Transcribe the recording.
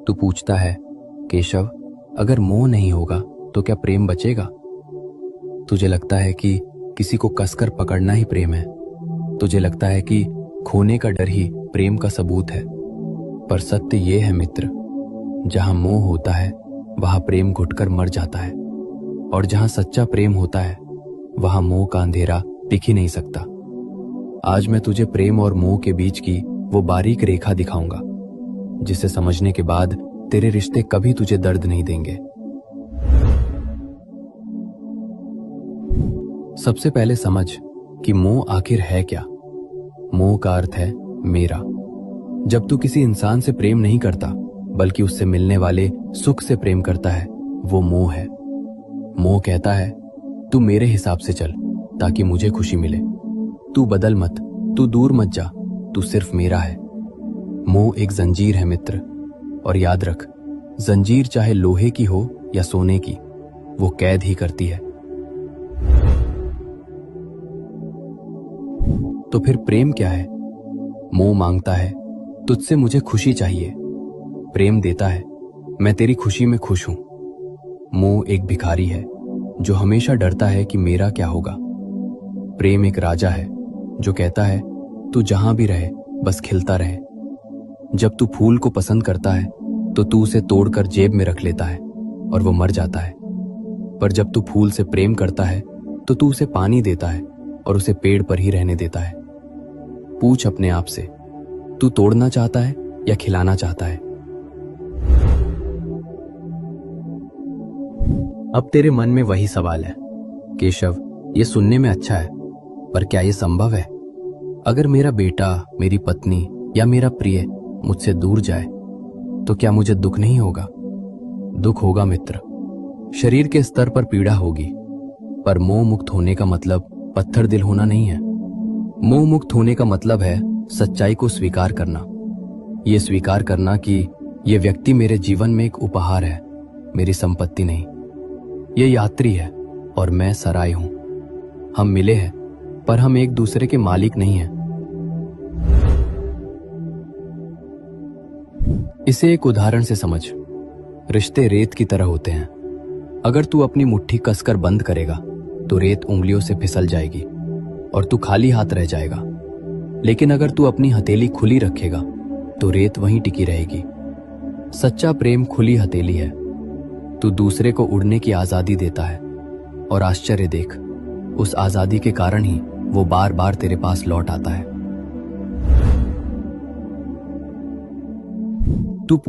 तू पूछता है, केशव, अगर मोह नहीं होगा तो क्या प्रेम बचेगा? तुझे लगता है कि किसी को कसकर पकड़ना ही प्रेम है। तुझे लगता है कि खोने का डर ही प्रेम का सबूत है। पर सत्य ये है मित्र, जहां मोह होता है वहां प्रेम घुटकर मर जाता है, और जहां सच्चा प्रेम होता है वहां मोह का अंधेरा टिक ही नहीं सकता। आज मैं तुझे प्रेम और मोह के बीच की वो बारीक रेखा दिखाऊंगा, जिसे समझने के बाद तेरे रिश्ते कभी तुझे दर्द नहीं देंगे। सबसे पहले समझ कि मोह आखिर है क्या। मोह का अर्थ है मेरा। जब तू किसी इंसान से प्रेम नहीं करता बल्कि उससे मिलने वाले सुख से प्रेम करता है, वो मोह है। मोह कहता है, तू मेरे हिसाब से चल ताकि मुझे खुशी मिले। तू बदल मत, तू दूर मत जा, तू सिर्फ मेरा है। मोह एक जंजीर है मित्र, और याद रख, जंजीर चाहे लोहे की हो या सोने की, वो कैद ही करती है। तो फिर प्रेम क्या है? मोह मांगता है, तुझसे मुझे खुशी चाहिए। प्रेम देता है, मैं तेरी खुशी में खुश हूं। मोह एक भिखारी है जो हमेशा डरता है कि मेरा क्या होगा। प्रेम एक राजा है जो कहता है, तू जहां भी रहे बस खिलता रहे। जब तू फूल को पसंद करता है तो तू उसे तोड़कर जेब में रख लेता है और वो मर जाता है। पर जब तू फूल से प्रेम करता है तो तू उसे पानी देता है और उसे पेड़ पर ही रहने देता है। पूछ अपने आप से, तू तोड़ना चाहता है या खिलाना चाहता है? अब तेरे मन में वही सवाल है, केशव, ये सुनने में अच्छा है, पर क्या ये संभव है? अगर मेरा बेटा, मेरी पत्नी या मेरा प्रिय मुझसे दूर जाए तो क्या मुझे दुख नहीं होगा? दुख होगा मित्र, शरीर के स्तर पर पीड़ा होगी, पर मोह मुक्त होने का मतलब पत्थर दिल होना नहीं है। मोह मुक्त होने का मतलब है सच्चाई को स्वीकार करना। ये स्वीकार करना कि ये व्यक्ति मेरे जीवन में एक उपहार है, मेरी संपत्ति नहीं। ये यात्री है और मैं सराय हूं। हम मिले हैं पर हम एक दूसरे के मालिक नहीं हैं। इसे एक उदाहरण से समझ। रिश्ते रेत की तरह होते हैं। अगर तू अपनी मुट्ठी कसकर बंद करेगा तो रेत उंगलियों से फिसल जाएगी और तू खाली हाथ रह जाएगा। लेकिन अगर तू अपनी हथेली खुली रखेगा तो रेत वहीं टिकी रहेगी। सच्चा प्रेम खुली हथेली है। तू दूसरे को उड़ने की आजादी देता है, और आश्चर्य देख, उस आजादी के कारण ही वो बार बार तेरे पास लौट आता है।